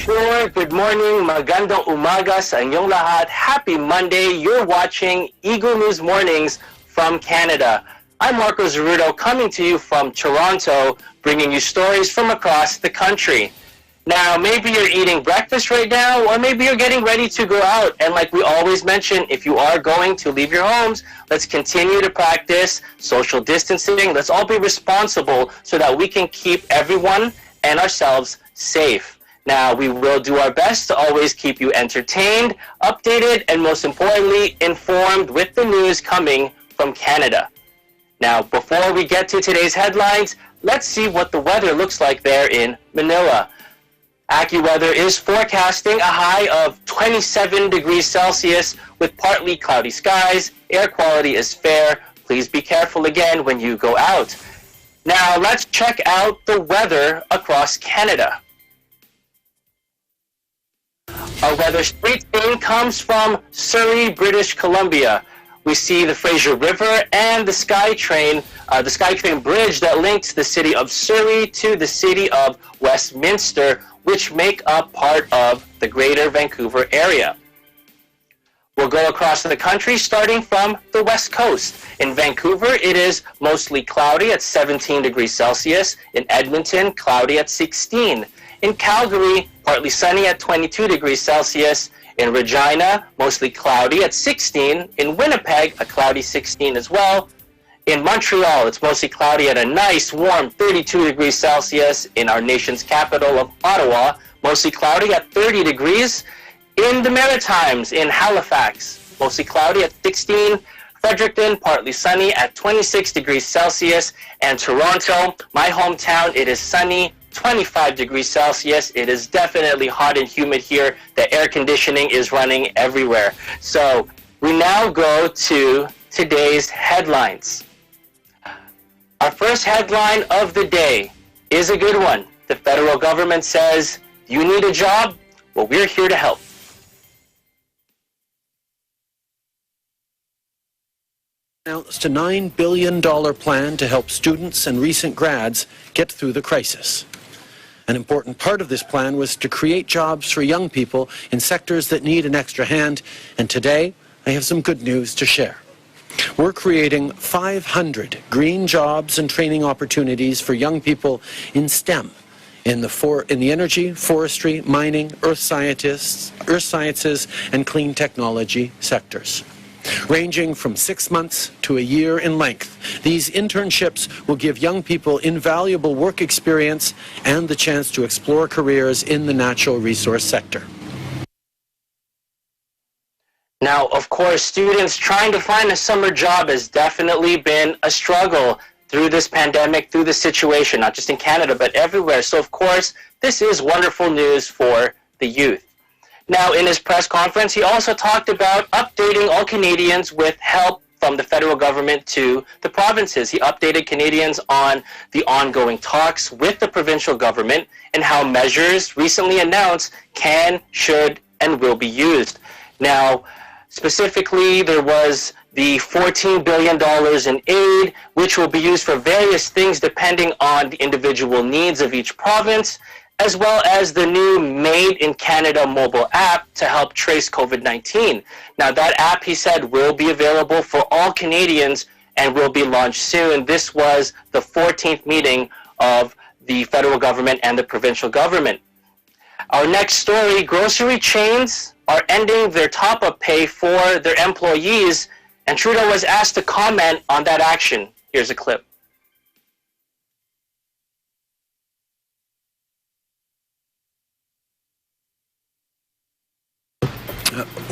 Bonjour, good morning, magandang umaga sa inyong lahat. Happy Monday. You're watching Eagle News Mornings from Canada. I'm Marco Zeruto coming to you from Toronto, bringing you stories from across the country. Now, maybe you're eating breakfast right now, or maybe you're getting ready to go out. And like we always mention, if you are going to leave your homes, let's continue to practice social distancing. Let's all be responsible so that we can keep everyone and ourselves safe. Now, we will do our best to always keep you entertained, updated, and most importantly, informed with the news coming from Canada. Now, before we get to today's headlines, let's see what the weather looks like there in Manila. AccuWeather is forecasting a high of 27 degrees Celsius with partly cloudy skies. Air quality is fair. Please be careful again when you go out. Now, let's check out the weather across Canada. Our weather street scene comes from Surrey, British Columbia. We see the Fraser River and the SkyTrain bridge that links the city of Surrey to the city of Westminster, which make up part of the Greater Vancouver area. We'll go across the country starting from the West Coast. In Vancouver, it is mostly cloudy at 17 degrees Celsius. In Edmonton, cloudy at 16. In Calgary, partly sunny at 22 degrees Celsius. In Regina, mostly cloudy at 16. In Winnipeg, a cloudy 16 as well. In Montreal, it's mostly cloudy at a nice warm 32 degrees Celsius. In our nation's capital of Ottawa, mostly cloudy at 30 degrees. In the Maritimes, in Halifax, mostly cloudy at 16. Fredericton, partly sunny at 26 degrees Celsius. And Toronto, my hometown, it is sunny, 25 degrees Celsius. It is definitely hot and humid here. The air conditioning is running everywhere. So we now go to today's headlines. Our first headline of the day is a good one. The federal government says, you need a job? Well, we're here to help. Announced a $9 billion plan to help students and recent grads get through the crisis. An important part of this plan was to create jobs for young people in sectors that need an extra hand, and today I have some good news to share. We're creating 500 green jobs and training opportunities for young people in STEM, in the energy, forestry, mining, earth sciences, and clean technology sectors. Ranging from 6 months to a year in length, these internships will give young people invaluable work experience and the chance to explore careers in the natural resource sector. Now, of course, students trying to find a summer job has definitely been a struggle through this pandemic, through this situation, not just in Canada, but everywhere. So, of course, this is wonderful news for the youth. Now, in his press conference, he also talked about updating all Canadians with help from the federal government to the provinces. He updated Canadians on the ongoing talks with the provincial government and how measures recently announced can, should, and will be used. Now, specifically, there was the $14 billion in aid, which will be used for various things depending on the individual needs of each province, as well as the new Made in Canada mobile app to help trace COVID-19. Now, that app, he said, will be available for all Canadians and will be launched soon. This was the 14th meeting of the federal government and the provincial government. Our next story, grocery chains are ending their top-up pay for their employees, and Trudeau was asked to comment on that action. Here's a clip.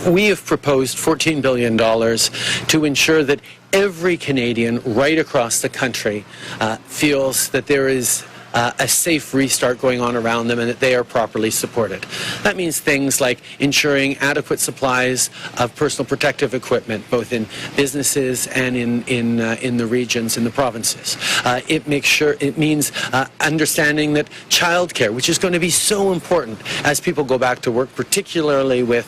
We have proposed $14 billion to ensure that every Canadian right across the country feels that there is a safe restart going on around them and that they are properly supported. That means things like ensuring adequate supplies of personal protective equipment, both in businesses and in the regions, in the provinces. It means understanding that childcare, which is going to be so important as people go back to work, particularly with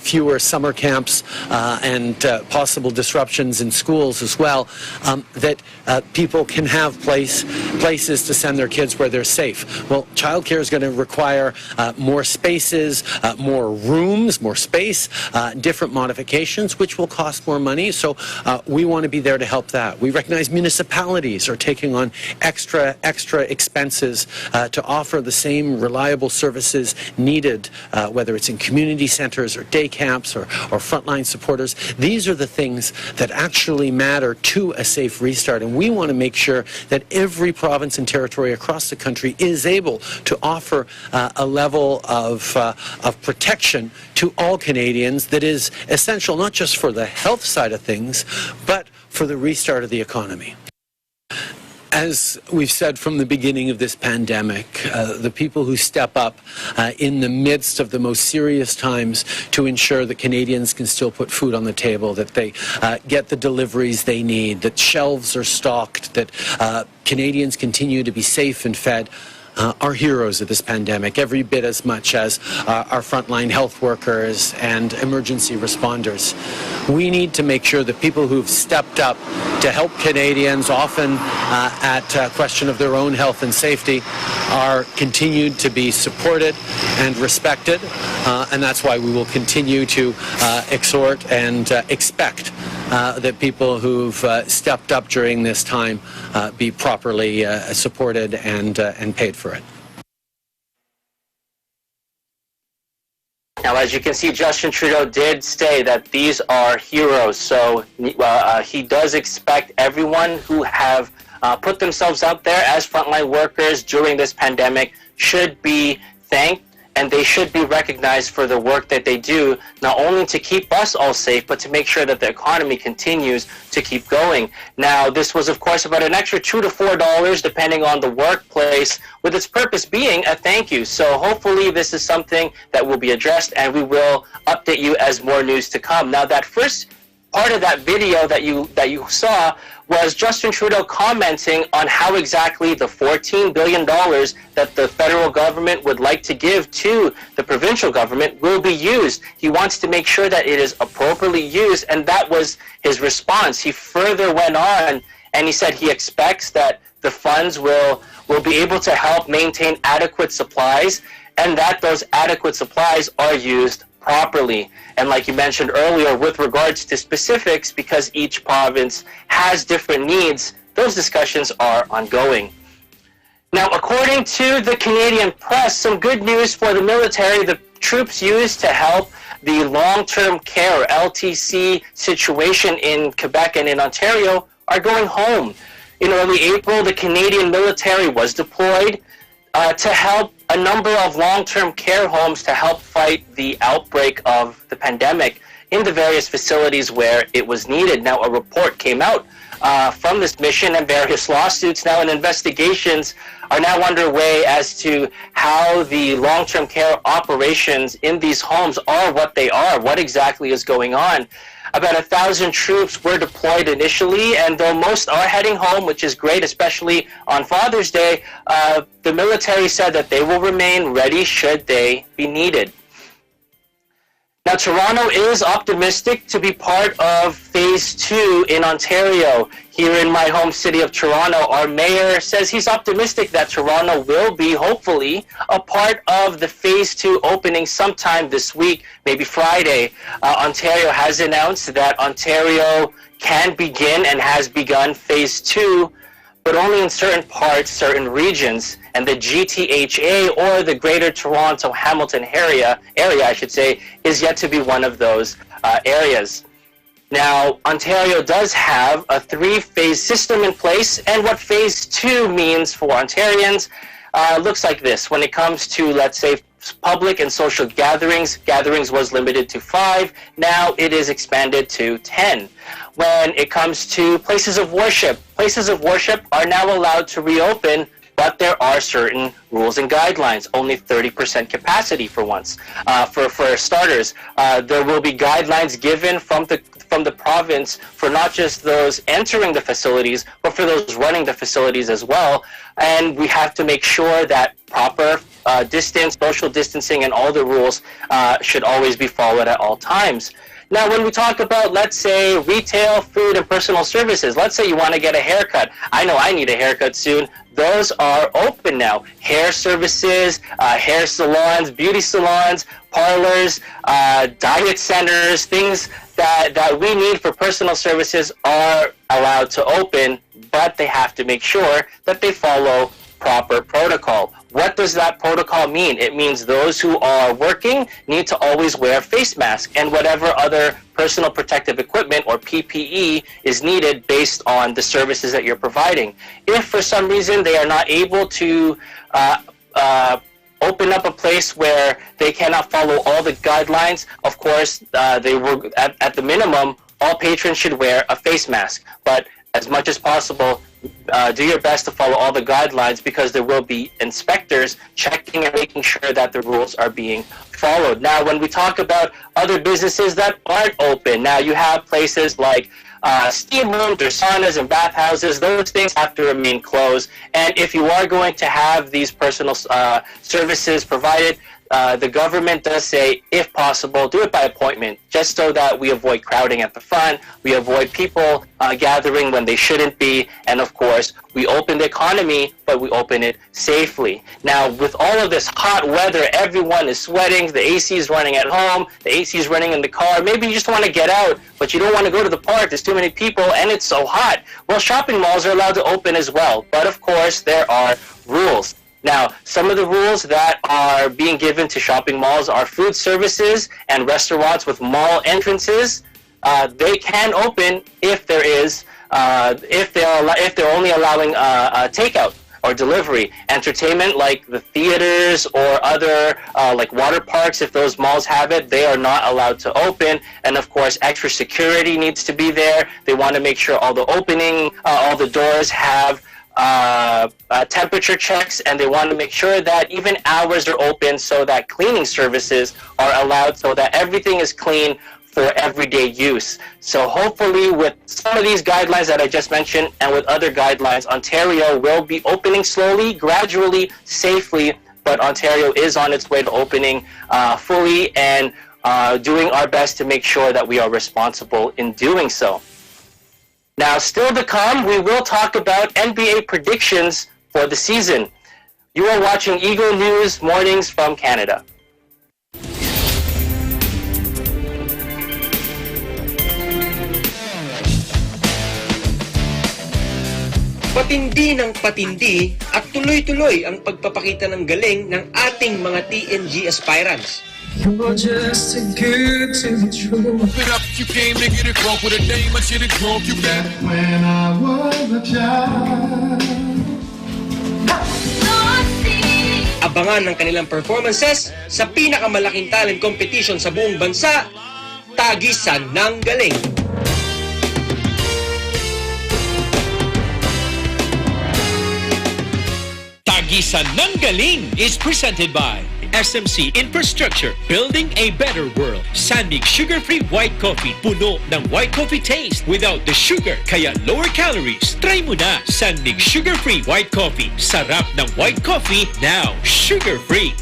fewer summer camps and possible disruptions in schools as well, that people can have places to send their kids where they're safe. Well, childcare is going to require more spaces, more rooms, more space, different modifications, which will cost more money. So we want to be there to help that. We recognize municipalities are taking on extra expenses to offer the same reliable services needed, whether it's in community centers or day camps or frontline supporters. These are the things that actually matter to a safe restart, and we want to make sure that every province and territory across the country is able to offer a level of protection to all Canadians that is essential not just for the health side of things, but for the restart of the economy. As we've said from the beginning of this pandemic, the people who step up in the midst of the most serious times to ensure that Canadians can still put food on the table, that they get the deliveries they need, that shelves are stocked, that Canadians continue to be safe and fed, are heroes of this pandemic, every bit as much as our frontline health workers and emergency responders. We need to make sure that people who've stepped up to help Canadians, often at question of their own health and safety, are continued to be supported and respected, and that's why we will continue to exhort and expect that people who've stepped up during this time be properly supported and paid for it. Now, as you can see, Justin Trudeau did say that these are heroes, so he does expect everyone who have put themselves out there as frontline workers during this pandemic should be thanked, and they should be recognized for the work that they do, not only to keep us all safe, but to make sure that the economy continues to keep going. Now, this was, of course, about an extra $2 to $4, depending on the workplace, with its purpose being a thank you. So hopefully this is something that will be addressed, and we will update you as more news to come. Now, that first part of that video that you saw was Justin Trudeau commenting on how exactly the $14 billion that the federal government would like to give to the provincial government will be used. He wants to make sure that it is appropriately used, and that was his response. He further went on and he said he expects that the funds will be able to help maintain adequate supplies, and that those adequate supplies are used properly. And like you mentioned earlier, with regards to specifics, because each province has different needs, those discussions are ongoing. Now, according to the Canadian press, some good news for the military. The troops used to help the long-term care, LTC, situation in Quebec and in Ontario are going home. In early April, the Canadian military was deployed to help a number of long-term care homes to help fight the outbreak of the pandemic in the various facilities where it was needed. Now, a report came out from this mission, and various lawsuits now and investigations are now underway as to how the long-term care operations in these homes are what they are, what exactly is going on. About 1,000 troops were deployed initially, and though most are heading home, which is great, especially on Father's Day, the military said that they will remain ready should they be needed. Now, Toronto is optimistic to be part of Phase 2 in Ontario. Here in my home city of Toronto, our mayor says he's optimistic that Toronto will be, hopefully, a part of the Phase 2 opening sometime this week, maybe Friday. Ontario has announced that Ontario can begin and has begun Phase 2, but only in certain parts, certain regions. And the GTHA, or the Greater Toronto Hamilton area, I should say, is yet to be one of those areas. Now, Ontario does have a 3-phase system in place, and what Phase 2 means for Ontarians looks like this. When it comes to, let's say, public and social gatherings was limited to 5. Now it is expanded to 10. When it comes to places of worship are now allowed to reopen, but there are certain rules and guidelines. Only 30% capacity for once. For starters, there will be guidelines given from the province for not just those entering the facilities, but for those running the facilities as well. And we have to make sure that proper distance, social distancing, and all the rules should always be followed at all times. Now, when we talk about, let's say, retail, food, and personal services, let's say you want to get a haircut. I know I need a haircut soon. Those are open now. Hair services, hair salons, beauty salons, parlors, diet centers, things that we need for personal services are allowed to open, but they have to make sure that they follow proper protocol. What does that protocol mean? It means those who are working need to always wear a face mask and whatever other personal protective equipment or PPE is needed based on the services that you're providing. If for some reason they are not able to open up a place where they cannot follow all the guidelines, of course, they will, at the minimum, all patrons should wear a face mask. But as much as possible, do your best to follow all the guidelines, because there will be inspectors checking and making sure that the rules are being followed. Now, when we talk about other businesses that aren't open, now you have places like steam rooms or saunas and bathhouses. Those things have to remain closed. And if you are going to have these personal services provided, the government does say, if possible, do it by appointment, just so that we avoid crowding at the front, we avoid people gathering when they shouldn't be, and of course, we open the economy, but we open it safely. Now, with all of this hot weather, everyone is sweating, the AC is running at home, the AC is running in the car, maybe you just want to get out, but you don't want to go to the park, there's too many people, and it's so hot. Well, shopping malls are allowed to open as well, but of course, there are rules. Now, some of the rules that are being given to shopping malls are food services and restaurants with mall entrances. They can open if there is, if they're only allowing takeout or delivery. Entertainment, like the theaters or other like water parks, if those malls have it, they are not allowed to open. And of course, extra security needs to be there. They want to make sure all the doors have temperature checks, and they want to make sure that even hours are open so that cleaning services are allowed, so that everything is clean for everyday use. So hopefully with some of these guidelines that I just mentioned and with other guidelines, Ontario will be opening slowly, gradually, safely, but Ontario is on its way to opening fully, and doing our best to make sure that we are responsible in doing so. Now, still to come, we will talk about NBA predictions for the season. You are watching Eagle News Mornings from Canada. Patindi ng patindi at tuloy-tuloy ang pagpapakita ng galing ng ating mga TNG aspirants. You're just too good to be true. It up, you came to get it wrong with a name, I should have drunk you back. When I was a child. Abangan ng kanilang performances sa pinakamalaking talent competition sa buong bansa, Tagisan ng Galing. Tagisan ng Galing is presented by SMC Infrastructure, building a better world. Sanmig sugar-free white coffee, puno ng white coffee taste without the sugar, kaya lower calories. Try mo na Sanmig sugar-free white coffee. Sarap ng white coffee, now sugar-free.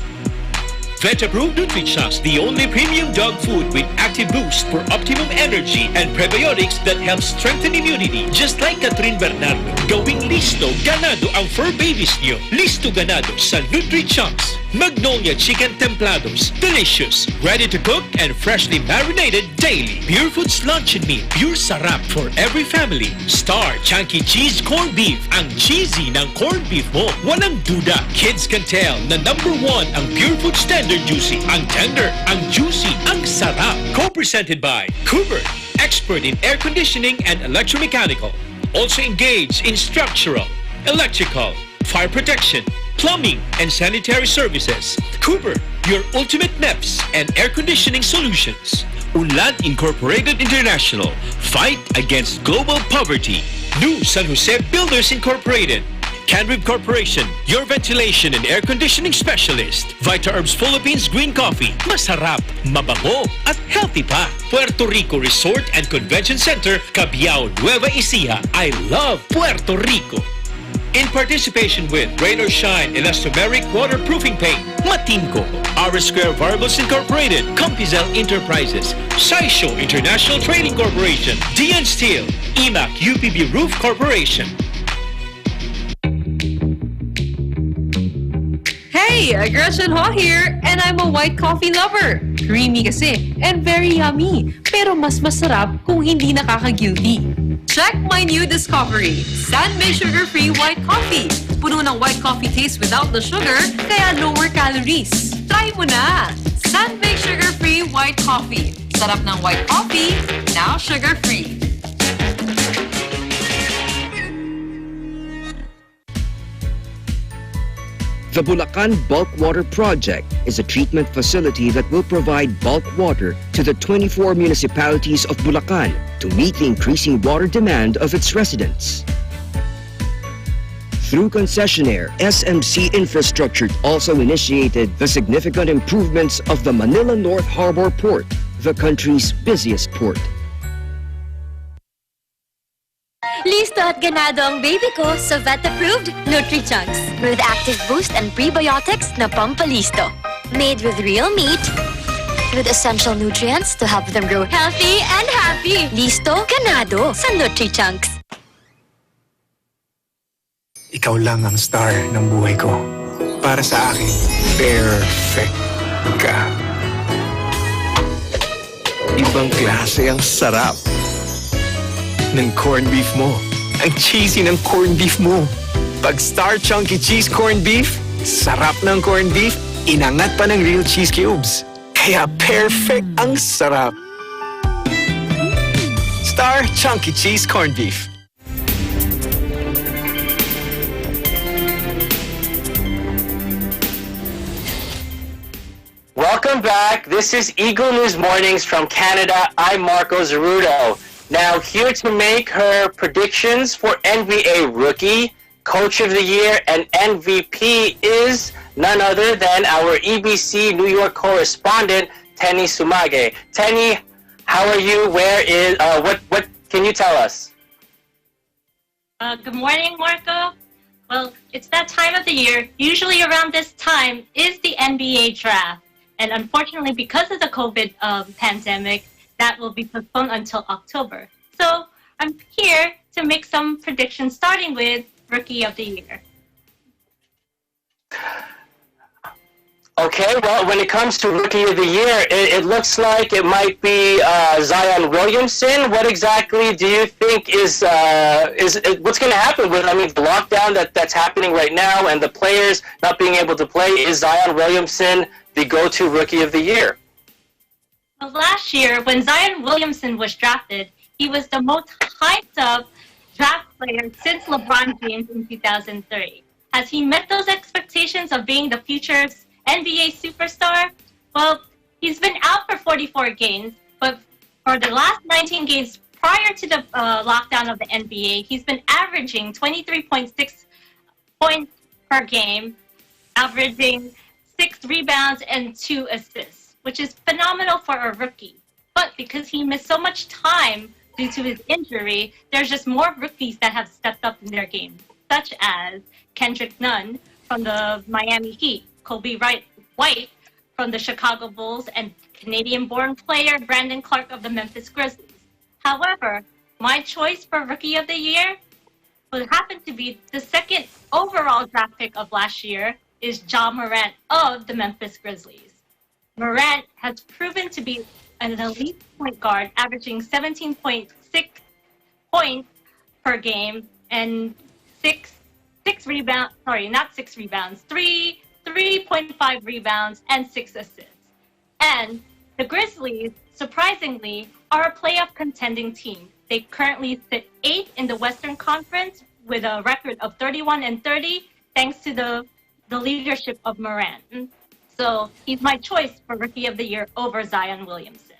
Vet-approved Nutrichops, the only premium dog food with active boost for optimum energy and prebiotics that help strengthen immunity. Just like Catherine Bernardo, gawing listo ganado ang fur babies niyo. Listo ganado sa Nutrichops. Magnolia Chicken Templados, delicious, ready to cook and freshly marinated daily. Pure Foods Luncheon Meat, pure sarap for every family. Star Chunky Cheese Corned Beef, ang cheesy ng corned beef mo. Walang duda, kids can tell na #1 ang Pure Foods Tender Juicy. Ang tender, ang juicy, ang sarap. Co-presented by Cooper, expert in air conditioning and electromechanical. Also engaged in structural, electrical, fire protection, plumbing, and sanitary services. Cooper, your ultimate MEPS and air conditioning solutions. Unlad Incorporated International, fight against global poverty. New San Jose Builders Incorporated. Canrib Corporation, your ventilation and air conditioning specialist. Vita Herbs Philippines Green Coffee, masarap, mabango, at healthy pa. Puerto Rico Resort and Convention Center, Cabiao, Nueva Ecija. I love Puerto Rico. In participation with Rain or Shine Elastomeric Waterproofing Paint, Matinco, R Square Variables Incorporated, Compizel Enterprises, Saisho International Trading Corporation, DN Steel, EMAC UPB Roof Corporation. Hey, Gretchen Ho here, and I'm a white coffee lover. Creamy kasi, and very yummy. Pero mas masarap kung hindi nakaka-guilty. Check my new discovery, Sandwich Sugar-Free White Coffee. Puno ng white coffee taste without the sugar, kaya lower calories. Try mo na! Sandwich Sugar-Free White Coffee. Sarap ng white coffee, now sugar-free. The Bulacan Bulk Water Project is a treatment facility that will provide bulk water to the 24 municipalities of Bulacan to meet the increasing water demand of its residents. Through concessionaire, SMC Infrastructure also initiated the significant improvements of the Manila North Harbor Port, the country's busiest port. Listo at ganado ang baby ko sa vet-approved Nutri-Chunks with active boost and prebiotics na pampalisto. Made with real meat, with essential nutrients to help them grow healthy and happy. Listo, ganado sa Nutri-Chunks. Ikaw lang ang star ng buhay ko. Para sa akin, perfect ka. Ibang klase ang sarap ng corned beef mo. Ang cheesy ng corned beef mo. Pag Star Chunky Cheese Corned Beef, sarap ng corned beef, inangat pa ng real cheese cubes. Kaya perfect ang sarap. Star Chunky Cheese Corned Beef. Welcome back. This is Eagle News Mornings from Canada. I'm Marco Zeruto. Now, here to make her predictions for NBA Rookie, Coach of the Year, and MVP is none other than our EBC New York correspondent, Tenny Sumage. Tenny, how are you? Where is, what can you tell us? Good morning, Marco. Well, it's that time of the year. Usually around this time is the NBA draft. And unfortunately, because of the COVID pandemic, that will be postponed until October. So I'm here to make some predictions, starting with Rookie of the Year. Okay, well, when it comes to Rookie of the Year, it looks like it might be Zion Williamson. What exactly do you think is what's going to happen with, the lockdown that's happening right now and the players not being able to play? Is Zion Williamson the go-to Rookie of the Year? Well, last year, when Zion Williamson was drafted, he was the most hyped-up draft player since LeBron James in 2003. Has he met those expectations of being the future NBA superstar? Well, he's been out for 44 games, but for the last 19 games prior to the lockdown of the NBA, he's been averaging 23.6 points per game, averaging 6 rebounds and 2 assists, which is phenomenal for a rookie. But because he missed so much time due to his injury, there's just more rookies that have stepped up in their game, such as Kendrick Nunn from the Miami Heat, Kobe White from the Chicago Bulls, and Canadian-born player Brandon Clark of the Memphis Grizzlies. However, my choice for Rookie of the Year will happen to be the second overall draft pick of last year is Ja Morant of the Memphis Grizzlies. Morant has proven to be an elite point guard, averaging 17.6 points per game and 3.5 rebounds and 6 assists. And the Grizzlies, surprisingly, are a playoff contending team. They currently sit 8th in the Western Conference with a record of 31-30, thanks to the leadership of Morant. So he's my choice for Rookie of the Year over Zion Williamson.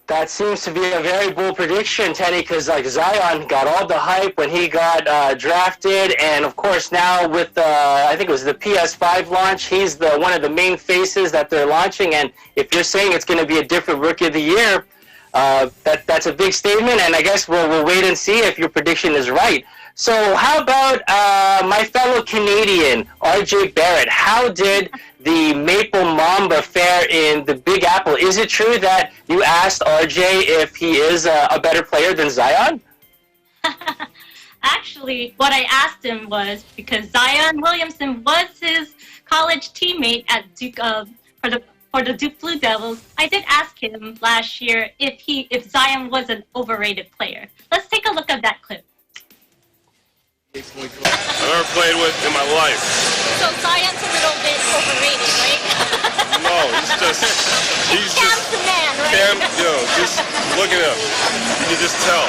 That seems to be a very bold prediction, Tenny, because Zion got all the hype when he got drafted, and of course now with I think it was the PS5 launch, he's one of the main faces that they're launching. And if you're saying it's going to be a different Rookie of the Year, That's a big statement, and I guess we'll wait and see if your prediction is right. So how about my fellow Canadian, RJ Barrett? How did the Maple Mamba fare in the Big Apple? Is it true that you asked RJ if he is a better player than Zion? Actually, what I asked him was because Zion Williamson was his college teammate at Duke for the Duke Blue Devils. I did ask him last year if Zion was an overrated player. Let's take a look at that clip. I've never played with in my life. So Zion's a little bit overrated, right? No, he's Cam's the man, right? Cam, just look at him. You can just tell.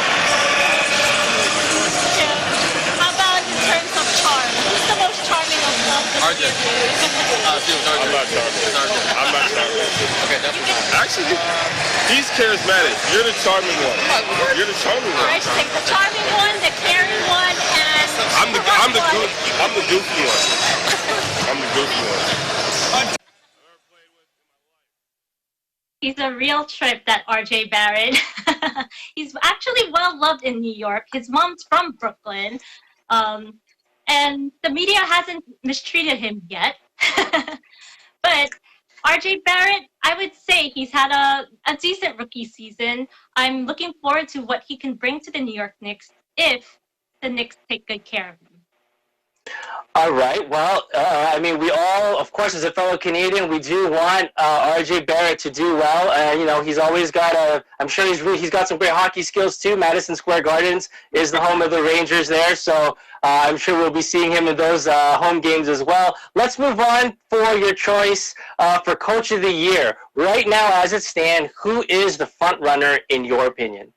How about in terms of charm? Who's the most charming of the RJ. I'm not charming. I'm not charming. Okay, that's actually, he's charismatic. You're the charming one. You're the charming one. Alright, so take the charming one, the caring one, and I'm the goofy one. I'm the goofy one. He's a real trip, that RJ Barrett. He's actually well loved in New York. His mom's from Brooklyn. And the media hasn't mistreated him yet. But RJ Barrett, I would say he's had a decent rookie season. I'm looking forward to what he can bring to the New York Knicks if the Knicks take good care of him. All right. Well, I mean, we all, of course, as a fellow Canadian, we do want RJ Barrett to do well. He's always got I'm sure he's got some great hockey skills too. Madison Square Gardens is the home of the Rangers there, so I'm sure we'll be seeing him in those home games as well. Let's move on for your choice for Coach of the Year. Right now, as it stands, who is the front runner in your opinion?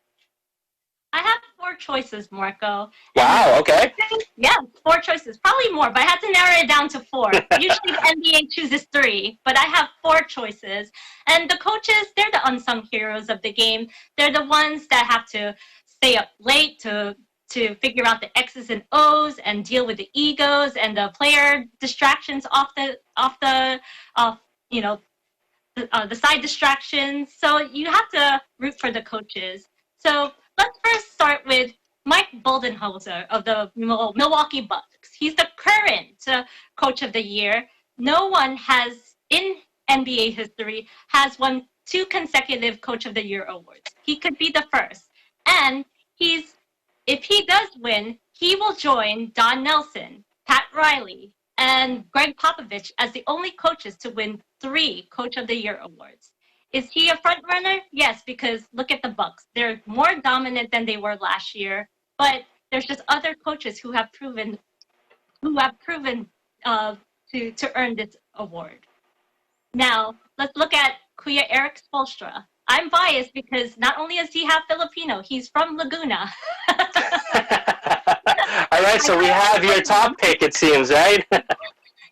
I have 4 choices, Marco. Wow, okay. Yeah, 4 choices. Probably more, but I had to narrow it down to 4. Usually the NBA chooses 3, but I have 4 choices. And the coaches, they're the unsung heroes of the game. They're the ones that have to stay up late to figure out the X's and O's and deal with the egos and the player distractions off the side distractions. So you have to root for the coaches. So let's first start with Mike Budenholzer of the Milwaukee Bucks. He's the current Coach of the Year. No one has, in NBA history, has won 2 consecutive Coach of the Year awards. He could be the first. And if he does win, he will join Don Nelson, Pat Riley, and Greg Popovich as the only coaches to win 3 Coach of the Year awards. Is he a front runner? Yes, because look at the Bucks. They're more dominant than they were last year, but there's just other coaches who have proven to earn this award. Now, let's look at Kuya Eric Spoelstra. I'm biased because not only does he have Filipino, he's from Laguna. All right, so we have your top pick, it seems, right?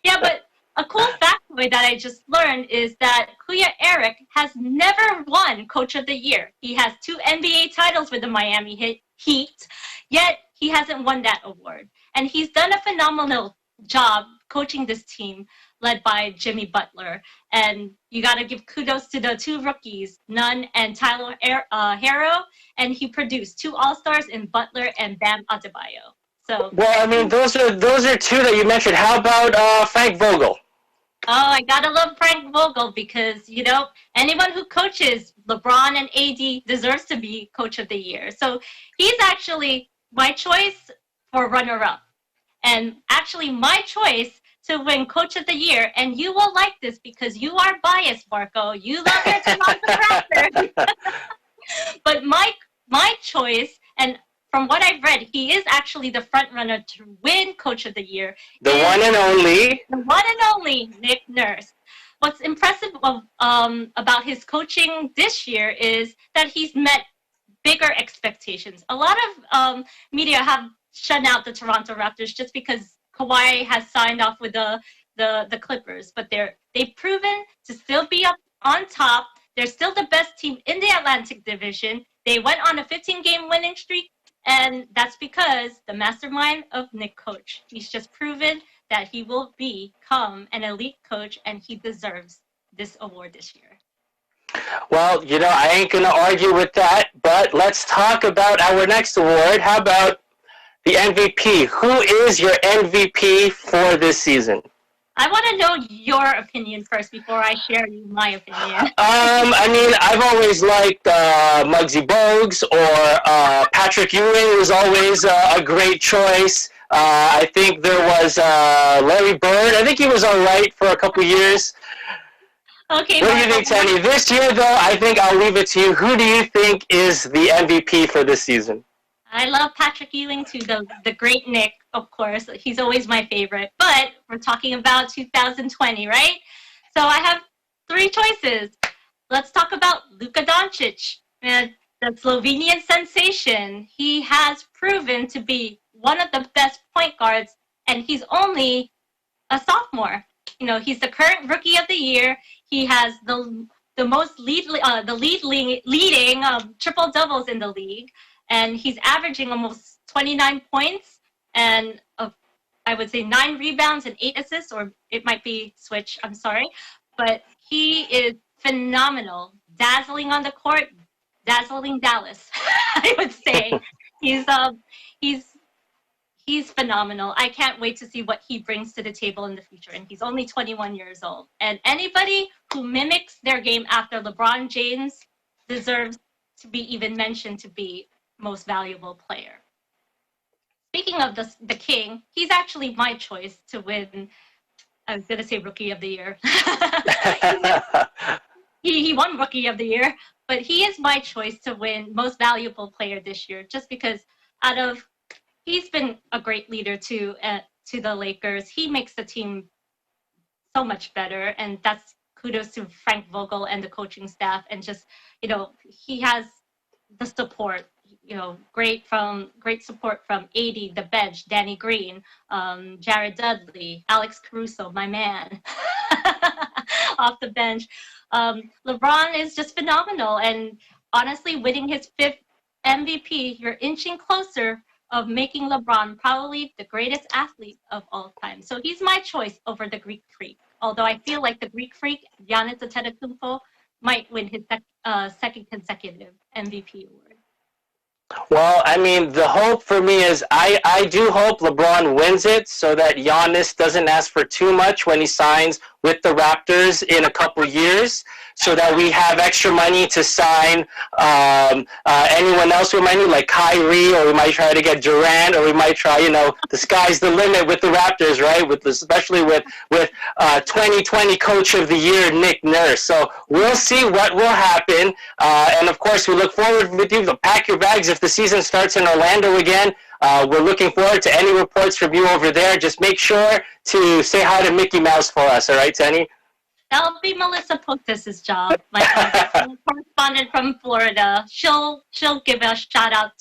Yeah, but a cool factoid that I just learned is that Kuya Eric has never won Coach of the Year. He has 2 NBA titles with the Miami Heat, yet he hasn't won that award. And he's done a phenomenal job coaching this team led by Jimmy Butler. And you got to give kudos to the 2 rookies, Nunn and Tyler Herro, and he produced 2 All-Stars in Butler and Bam Adebayo. So, well, I mean, those are 2 that you mentioned. How about Frank Vogel? Oh, I gotta love Frank Vogel because, anyone who coaches LeBron and AD deserves to be Coach of the Year. So he's actually my choice for runner-up. And actually my choice to win Coach of the Year. And you will like this because you are biased, Marco. You love your Toronto Raptors. But my choice, and from what I've read, he is actually the front runner to win Coach of the Year. The one and only Nick Nurse. What's impressive about his coaching this year is that he's met bigger expectations. A lot of media have shut out the Toronto Raptors just because Kawhi has signed off with the Clippers, but they've proven to still be up on top. They're still the best team in the Atlantic Division. They went on a 15-game winning streak. And that's because the mastermind of Nick Coach. He's just proven that he will become an elite coach and he deserves this award this year. Well, I ain't going to argue with that, but let's talk about our next award. How about the MVP? Who is your MVP for this season? I want to know your opinion first before I share my opinion. I've always liked Muggsy Bogues, or Patrick Ewing was always a great choice. I think there was Larry Bird. I think he was all right for a couple years. Okay. What do you think, Tenny? This year, though, I think I'll leave it to you. Who do you think is the MVP for this season? I love Patrick Ewing too, the great Nick, of course. He's always my favorite. But we're talking about 2020, right? So I have 3 choices. Let's talk about Luka Doncic, the Slovenian sensation. He has proven to be one of the best point guards, and he's only a sophomore. He's the current Rookie of the Year. He has the most leading triple doubles in the league, and he's averaging almost 29 points and I would say 9 rebounds and 8 assists, or it might be switch. I'm sorry, but he is phenomenal, dazzling on the court, dazzling Dallas. I would say he's phenomenal. I can't wait to see what he brings to the table in the future. And he's only 21 years old. And anybody who mimics their game after LeBron James deserves to be even mentioned to be most valuable player. Speaking of the king, he's actually my choice to win. I was going to say Rookie of the Year. He won Rookie of the Year, but he is my choice to win most valuable player this year, just because he's been a great leader to the Lakers. He makes the team so much better, and that's kudos to Frank Vogel and the coaching staff. And just, he has the support, great support from AD, the bench, Danny Green, Jared Dudley, Alex Caruso, my man, off the bench. LeBron is just phenomenal, and honestly, winning his 5th MVP, you're inching closer of making LeBron probably the greatest athlete of all time. So he's my choice over the Greek Freak. Although I feel like the Greek Freak, Giannis Antetokounmpo, might win his second consecutive MVP award. Well, the hope for me is I do hope LeBron wins it so that Giannis doesn't ask for too much when he signs with the Raptors in a couple years, so that we have extra money to sign anyone else we might need, like Kyrie, or we might try to get Durant, or we might try, the sky's the limit with the Raptors, right? Especially with 2020 Coach of the Year, Nick Nurse. So we'll see what will happen. And of course, we look forward with you to pack your bags if the season starts in Orlando again. We're looking forward to any reports from you over there. Just make sure to say hi to Mickey Mouse for us, all right, Tenny? That'll be Melissa Potas' job, my correspondent from Florida. She'll give a shout out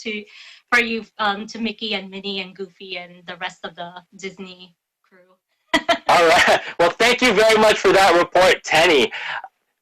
for you to Mickey and Minnie and Goofy and the rest of the Disney crew. All right. Well, thank you very much for that report, Tenny.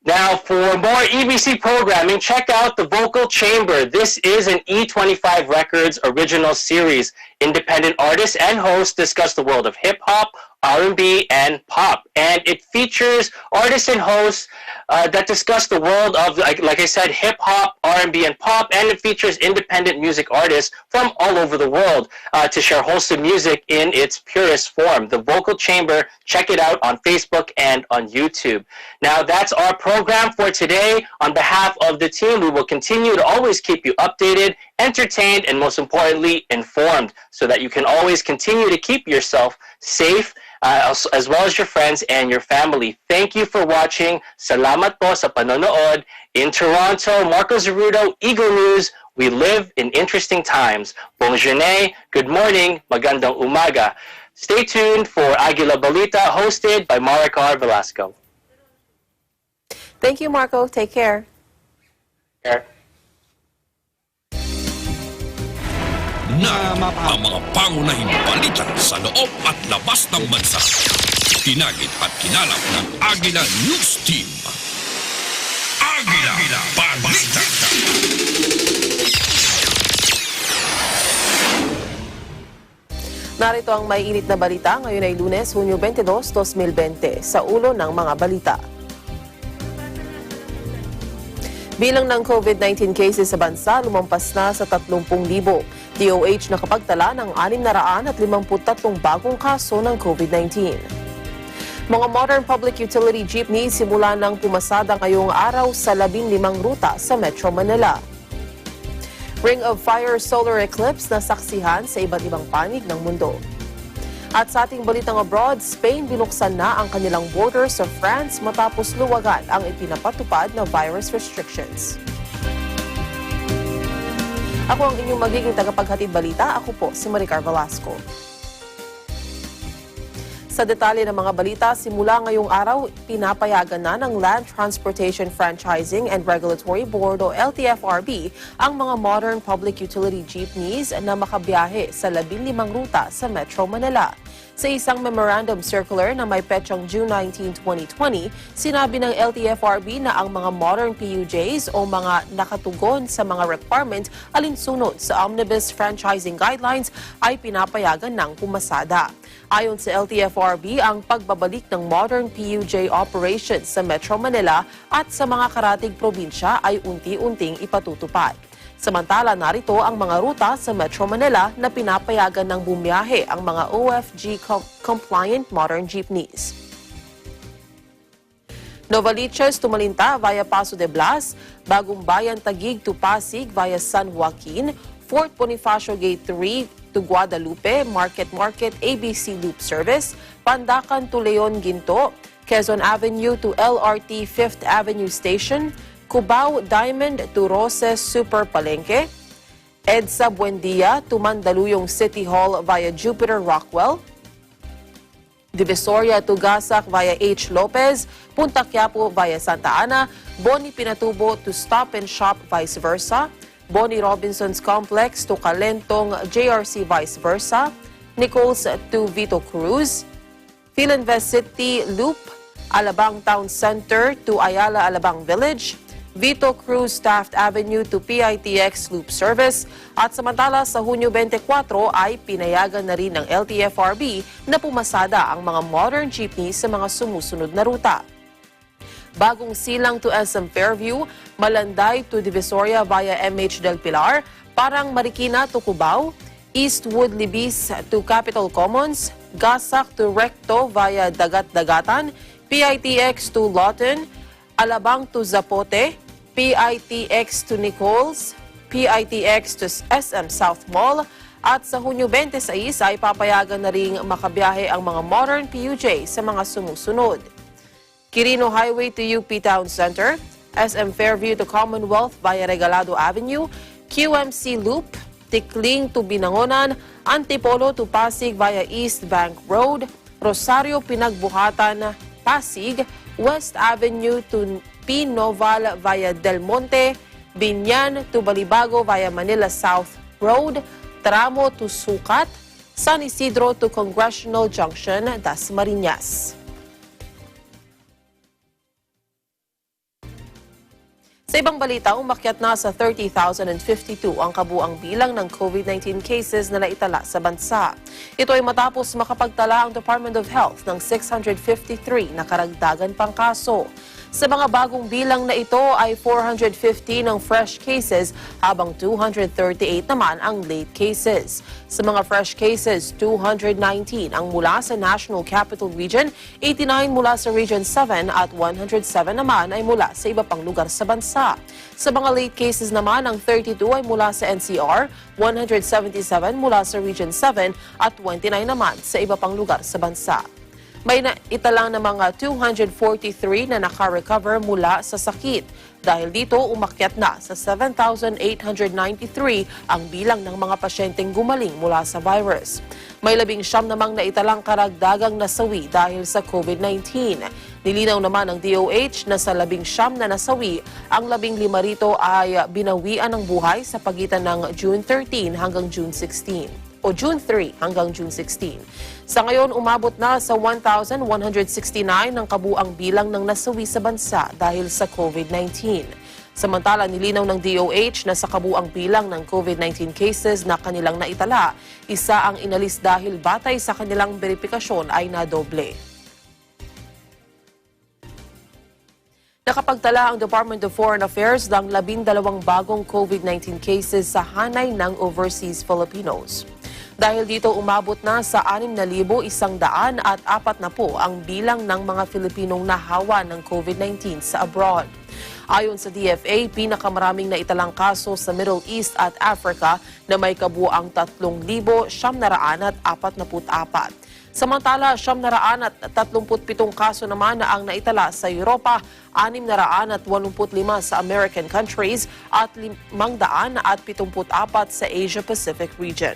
Now, for more EBC programming, check out The Vocal Chamber. This is an E25 Records original series. Independent artists and hosts discuss the world of hip-hop, R&B, and pop. And it features artists and hosts that discuss the world of, like I said, hip-hop, R&B, and pop. And it features independent music artists from all over the world to share wholesome music in its purest form. The Vocal Chamber, check it out on Facebook and on YouTube. Now, that's our program for today. On behalf of the team, we will continue to always keep you updated, entertained, and most importantly, informed, so that you can always continue to keep yourself safe, as well as your friends and your family. Thank you for watching. Salamat po sa panonood. In Toronto, Marco Zerudo, Eagle News. We live in interesting times. Bonjour, good morning, magandang umaga. Stay tuned for Agila Balita, hosted by Maricar Velasco. Thank you, Marco. Take care. Na ang mga pangunahing balita sa loob at labas ng bansa. Tinagid at kinalap ng Agila News Team. Agila Balita. Narito ang may init na balita. Ngayon ay Lunes, Hunyo 22, 2020. Sa ulo ng mga balita. Bilang ng COVID-19 cases sa bansa lumampas na sa 30,000. DOH nakapagtala ng 653 bagong kaso ng COVID-19. Mga modern public utility jeepney simula ng pumasada ngayong araw sa 15 ruta sa Metro Manila. Ring of Fire solar eclipse na saksihan sa iba't ibang panig ng mundo. At sa ating balitang abroad, Spain binuksan na ang kanilang border sa France matapos luwagan ang ipinapatupad na virus restrictions. Ako ang inyong magiging tagapaghatid balita. Ako po si Maricar Velasco. Sa detalye ng mga balita, simula ngayong araw, pinapayagan na ng Land Transportation Franchising and Regulatory Board o LTFRB ang mga modern public utility jeepneys na makabiyahe sa 15 ruta sa Metro Manila. Sa isang memorandum circular na may petsang June 19, 2020, sinabi ng LTFRB na ang mga modern PUJs o mga nakatugon sa mga requirement alinsunod sa Omnibus Franchising Guidelines ay pinapayagan ng pumasada. Ayon sa LTFRB, ang pagbabalik ng modern PUJ operations sa Metro Manila at sa mga karatig probinsya ay unti-unting ipatutupad. Samantala, narito ang mga ruta sa Metro Manila na pinapayagan ng bumiyahe ang mga OFG-compliant modern jeepneys. Novaliches to Malinta via Paso de Blas, Bagong Bayan Taguig to Pasig via San Joaquin, Fort Bonifacio Gate 3 to Guadalupe, Market ABC Loop Service, Pandacan to Leon Ginto, Quezon Avenue to LRT 5th Avenue Station, Cubao Diamond to Roses Super Palengke, EDSA Buendia to Mandaluyong City Hall via Jupiter Rockwell, Divisoria to Gasak via H. Lopez, Punta Quiapo via Santa Ana, Boni Pinatubo to Stop and Shop vice versa, Boni Robinson's Complex to Calentong JRC vice versa, Nichols to Vito Cruz, Philinvest City Loop, Alabang Town Center to Ayala Alabang Village, Vito Cruz Taft Avenue to PITX Loop Service, at samantala sa Hunyo 24 ay pinayagan na rin ng LTFRB na pumasada ang mga modern jeepney sa mga sumusunod na ruta. Bagong Silang to SM Fairview, Malanday to Divisoria via MH Del Pilar, Parang Marikina to Cubao, Eastwood Libis to Capitol Commons, Gasak to Recto via Dagat-Dagatan, PITX to Lawton, Alabang to Zapote, PITX to Nichols, PITX to SM South Mall, at sa Hunyo 26 ay papayagan na ring makabiyahe ang mga modern PUJ sa mga sumusunod. Quirino Highway to UP Town Center, SM Fairview to Commonwealth via Regalado Avenue, QMC Loop, Tikling to Binangonan, Antipolo to Pasig via East Bank Road, Rosario Pinagbuhatan, Pasig, West Avenue to P. Noval via Del Monte, Binyan to Balibago via Manila South Road, Tramo to Sucat, San Isidro to Congressional Junction, Dasmariñas. Sa ibang balita, umakyat na sa 30,052 ang kabuang bilang ng COVID-19 cases na naitala sa bansa. Ito ay matapos makapagtala ang Department of Health ng 653 na karagdagan pang kaso. Sa mga bagong bilang na ito ay 415 ang fresh cases habang 238 naman ang late cases. Sa mga fresh cases, 219 ang mula sa National Capital Region, 89 mula sa Region 7 at 107 naman ay mula sa iba pang lugar sa bansa. Sa mga late cases naman, ang 32 ay mula sa NCR, 177 mula sa Region 7 at 29 naman sa iba pang lugar sa bansa. May naitalang na mga 243 na naka-recover mula sa sakit. Dahil dito, umakyat na sa 7,893 ang bilang ng mga pasyenteng gumaling mula sa virus. May 19 namang naitalang karagdagang nasawi dahil sa COVID-19. Nilinaw naman ng DOH na sa 19 na nasawi, ang 15 rito ay binawian ng buhay sa pagitan ng June 13 hanggang June 16. O June 3 hanggang June 16. Sa ngayon, umabot na sa 1,169 ang kabuang bilang ng nasawi sa bansa dahil sa COVID-19. Samantala, nilinaw ng DOH na sa kabuang bilang ng COVID-19 cases na kanilang naitala, isa ang inalis dahil batay sa kanilang beripikasyon ay nadoble. Nakapagtala ang Department of Foreign Affairs ng 12 bagong COVID-19 cases sa hanay ng overseas Filipinos. Dahil dito umabot na sa 6,140 ang bilang ng mga Filipinong nahawa ng COVID-19 sa abroad. Ayon sa DFA, pinakamaraming naitalang kaso sa Middle East at Africa na may kabuuang 3,944. Samantala, 937 kaso naman na ang naitala sa Europa, 685 sa American countries at 574 sa Asia-Pacific region.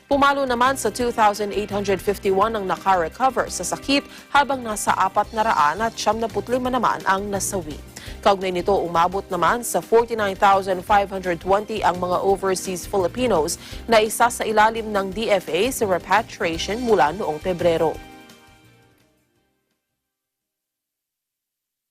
Pumalo naman sa 2,851 ang naka-recover sa sakit habang nasa 475 naman ang nasawi. Kaugnay nito, umabot naman sa 49,520 ang mga overseas Filipinos na isa sa ilalim ng DFA sa repatriation mula noong Pebrero.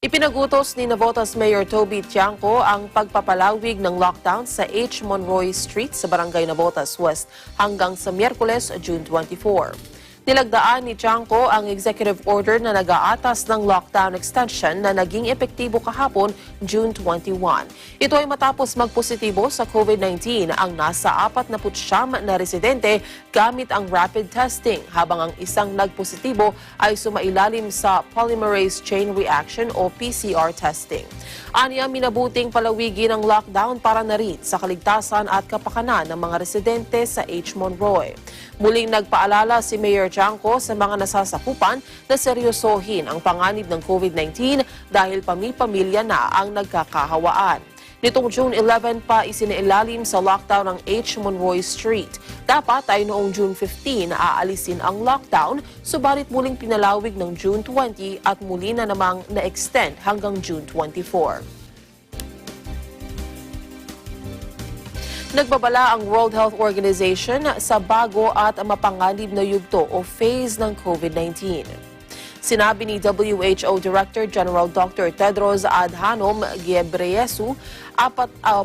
Ipinagutos ni Navotas Mayor Toby Tiangco ang pagpapalawig ng lockdown sa H. Monroy Street sa Barangay Navotas West hanggang sa Miyerkules, June 24. Nilagdaan ni Tiangco ang executive order na nag-aatas ng lockdown extension na naging epektibo kahapon, June 21. Ito ay matapos magpositibo sa COVID-19 ang nasa 49 na residente gamit ang rapid testing, habang ang isang nagpositibo ay sumailalim sa polymerase chain reaction o PCR testing. Aniya, minabuting palawigin ang lockdown para na rin sa kaligtasan at kapakanan ng mga residente sa H. Monroy. Muling nagpaalala si Mayor Tiangco sa mga nasasakupan na seryosohin ang panganib ng COVID-19 dahil pamilya na ang nagkakahawaan. Nitong June 11 pa isinailalim sa lockdown ang H. Monroy Street. Dapat ay noong June 15 aalisin ang lockdown, subalit muling pinalawig ng June 20 at muli na namang na-extend hanggang June 24. Nagbabala ang World Health Organization sa bago at mapanganib na yugto o phase ng COVID-19. Sinabi ni WHO Director General Dr. Tedros Adhanom Ghebreyesus,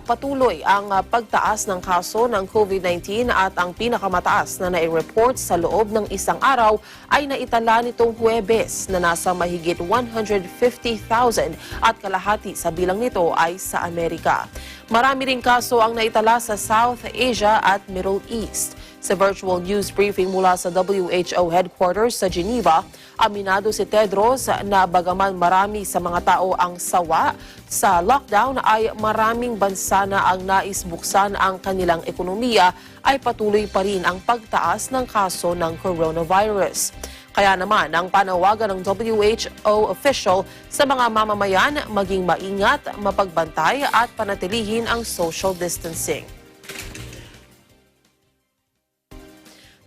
patuloy ang pagtaas ng kaso ng COVID-19 at ang pinakamataas na nai-report sa loob ng isang araw ay naitala nitong Huwebes na nasa mahigit 150,000 at kalahati sa bilang nito ay sa Amerika. Marami ring kaso ang naitala sa South Asia at Middle East. Sa virtual news briefing mula sa WHO headquarters sa Geneva, aminado si Tedros na bagaman marami sa mga tao ang sawa sa lockdown ay maraming bansa na ang nais buksan ang kanilang ekonomiya ay patuloy pa rin ang pagtaas ng kaso ng coronavirus. Kaya naman ang panawagan ng WHO official sa mga mamamayan maging maingat, mapagbantay at panatilihin ang social distancing.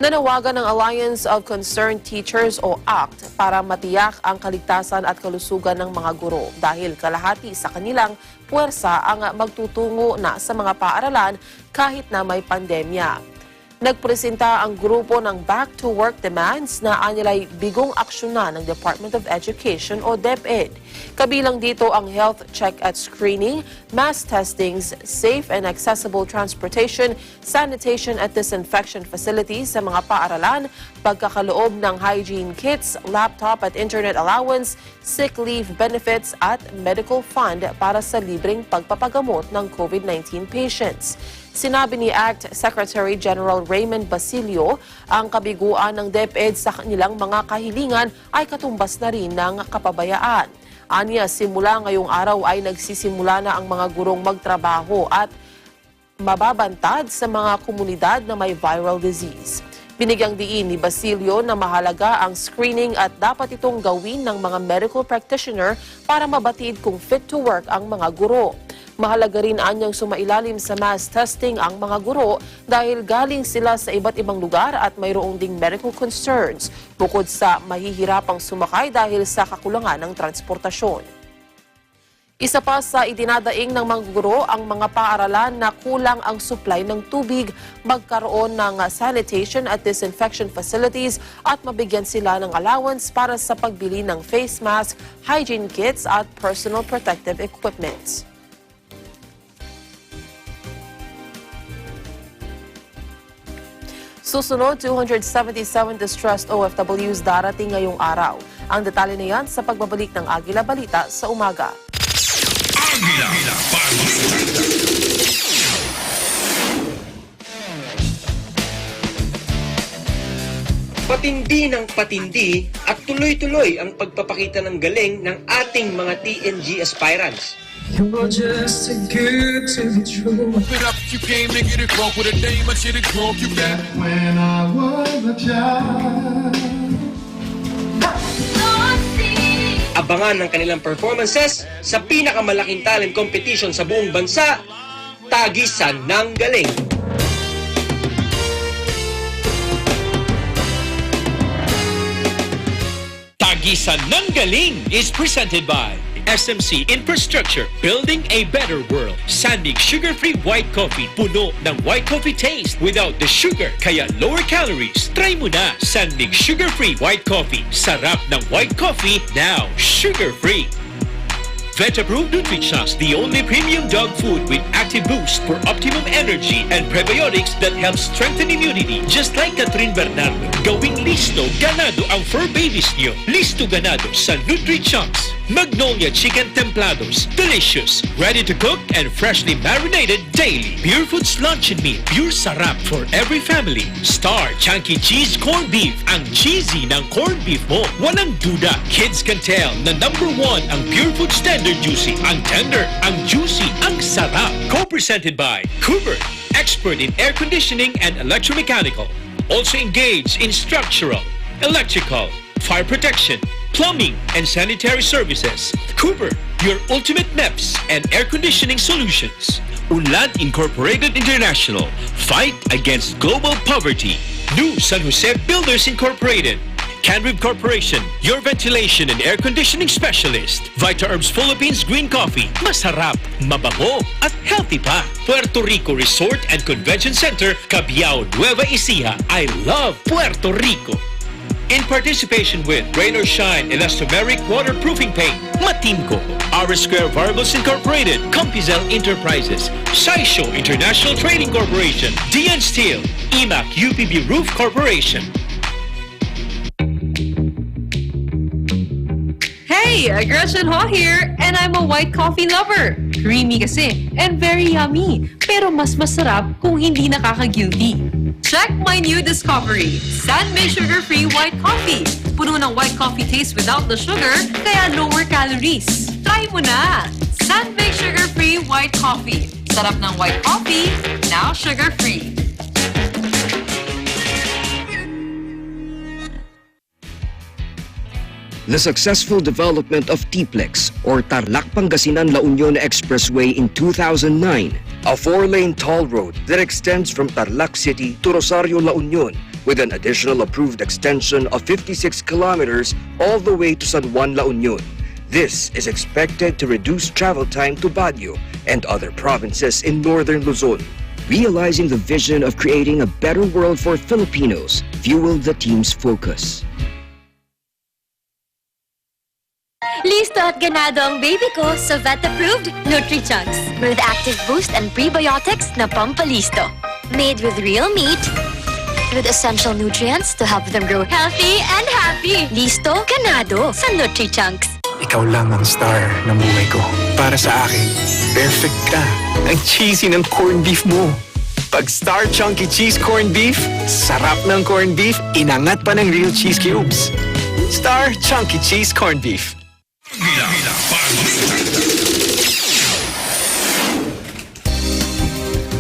Nanawagan ng Alliance of Concerned Teachers o ACT para matiyak ang kaligtasan at kalusugan ng mga guro dahil kalahati sa kanilang puwersa ang magtutungo na sa mga paaralan kahit na may pandemya. Nagpresenta ang grupo ng Back to Work demands na anilay bigong aksyonan ng Department of Education o DepEd. Kabilang dito ang health check at screening, mass testings, safe and accessible transportation, sanitation at disinfection facilities sa mga paaralan, pagkakaloob ng hygiene kits, laptop at internet allowance, sick leave benefits at medical fund para sa libreng pagpapagamot ng COVID-19 patients. Sinabi ni ACT Secretary General Raymond Basilio, ang kabiguan ng DepEd sa kanilang mga kahilingan ay katumbas na rin ng kapabayaan. Aniya, simula ngayong araw ay nagsisimula na ang mga gurong magtrabaho at mababantad sa mga komunidad na may viral disease. Binigyang diin ni Basilio na mahalaga ang screening at dapat itong gawin ng mga medical practitioner para mabatid kung fit to work ang mga guro. Mahalaga rin anyang sumailalim sa mass testing ang mga guro dahil galing sila sa iba't ibang lugar at mayroong ding medical concerns bukod sa mahihirapang sumakay dahil sa kakulangan ng transportasyon. Isa pa sa idinadaing ng mga guro ang mga paaralan na kulang ang supply ng tubig, magkaroon ng sanitation at disinfection facilities at mabigyan sila ng allowance para sa pagbili ng face mask, hygiene kits at personal protective equipment. Susunod, 277 distressed OFWs darating ngayong araw. Ang detalye na yan sa pagbabalik ng Agila Balita sa umaga. Agila, Patindi ng patindi at tuloy-tuloy ang pagpapakita ng galing ng ating mga TNG aspirants. You're just too good to be true. You came to get it broke with a dame, I should have broke you back. When I was a child. Abangan ang kanilang performances sa pinakamalaking talent competition sa buong bansa, Tagisan ng Galing. Tagisan ng Galing is presented by SMC Infrastructure, building a better world. Sandig sugar-free white coffee, puno ng white coffee taste without the sugar, kaya lower calories. Try mo na Sandig sugar-free white coffee. Sarap ng white coffee, now sugar-free. Vet-approved Nutrichunks, the only premium dog food with active boost for optimum energy and prebiotics that help strengthen immunity. Just like Catherine Bernardo, gawing listo, ganado ang fur babies niyo. Listo ganado sa Nutrichunks. Magnolia Chicken Templados, delicious, ready to cook and freshly marinated daily. Pure Foods Lunch and Meat, pure sarap for every family. Star Chunky Cheese Corned Beef, ang cheesy ng corned beef mo. Walang duda, kids can tell na #1 ang Pure Foods Tender Juicy. Ang tender, ang juicy, ang sarap. Co-presented by Cooper, expert in air conditioning and electromechanical. Also engaged in structural, electrical, fire protection, plumbing, and sanitary services. Cooper, your ultimate MEPS and air conditioning solutions. Unlad Incorporated International, fight against global poverty. New San Jose Builders Incorporated. Canrib Corporation, your ventilation and air conditioning specialist. Vita Herbs Philippines Green Coffee, masarap, mabango, at healthy pa. Puerto Rico Resort and Convention Center, Cabiao, Nueva Ecija. I love Puerto Rico. In participation with Rain or Shine Elastomeric Waterproofing Paint, Matimco, R Square Variables Incorporated, Compizel Enterprises, Saisho International Trading Corporation, DN Steel, EMAC UPB Roof Corporation. Hey, Gretchen Ho here, and I'm a white coffee lover. Creamy kasi, and very yummy. Pero mas masarap kung hindi nakaka-guilty. Check my new discovery, San-made sugar-free white coffee. Puno ng white coffee taste without the sugar, kaya lower calories. Try mo na! San-made sugar-free white coffee. Sarap ng white coffee, now sugar-free. The successful development of T-Plex, or Tarlac Pangasinan La Union Expressway in 2009, a 4-lane toll road that extends from Tarlac City to Rosario La Union with an additional approved extension of 56 kilometers all the way to San Juan La Union. This is expected to reduce travel time to Baguio and other provinces in northern Luzon. Realizing the vision of creating a better world for Filipinos fueled the team's focus. Listo at ganado ang baby ko sa vet-approved Nutrichunks with active boost and prebiotics na pampalisto. Made with real meat, with essential nutrients to help them grow healthy and happy. Listo, ganado sa Nutrichunks. Ikaw lang ang star ng buhay ko. Para sa akin, perfect ka. Ang cheesy ng corned beef mo. Pag Star Chunky Cheese Corned Beef, sarap ng corned beef, inangat pa ng real cheese cubes. Star Chunky Cheese Corned Beef.